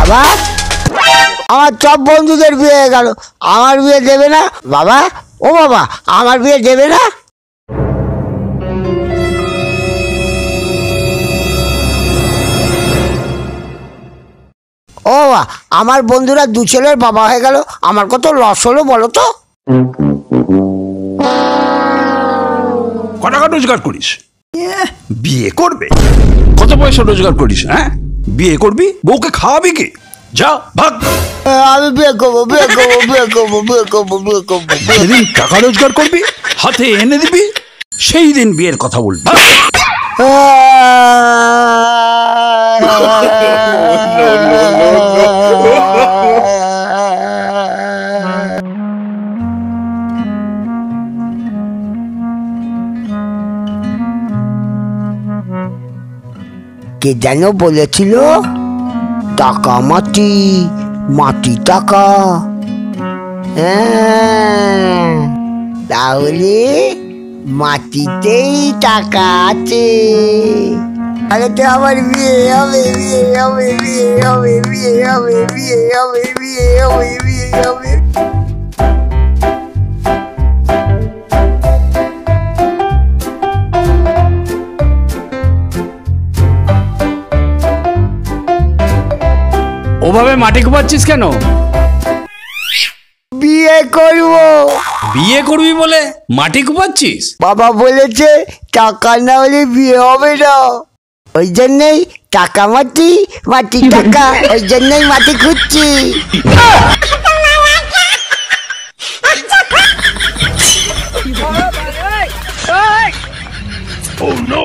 বাবা আমার সব বন্ধুদের বিয়ে হয়ে গেল, আমার বিয়ে দেবে না বাবা? ও বাবা, আমার বিয়ে দেবে না? ও বাবা, আমার বন্ধুরা দু ছেলের বাবা হয়ে গেল, আমার কত লস হলো বলো তো? কত টাকা রোজগার করিস? বিয়ে করবে? কত পয়সা রোজগার করিস? হ্যাঁ, বিয়ে করবি, বউকে খাওয়াবি কি? যা ভাগ। আমি বিয়ে করবো, বিয়ে করবো, বিয়ে করবো, বিয়ে করবো, বিয়ে করবো। যেদিন টাকা রোজগার করবি, হাতে এনে দিবি, সেই দিন বিয়ের কথা বলবি। কে যেন বলেছিল টাকা মাটি, মাটি টাকা। হ্যাঁ, তাহলে মাটিতেই টাকা আছে। তাহলে তো আমার বিয়ে হবে, বিয়ে হবে, বিয়ে হবে, বিয়ে হবে, বিয়ে হবে, বিয়ে হবে, বিয়ে হবে। ওভাবে মাটি কুপাচ্ছিস কেন? বিয়ে করব। বিয়ে করবি বলে মাটি কুপাচ্ছিস? বাবা বলেছে টাকা না হলে বিয়ে হবে না, ওই জন্যই টাকা মাটি, মাটি টাকা, ওই জন্যই মাটি খুঁজছি। Oh no!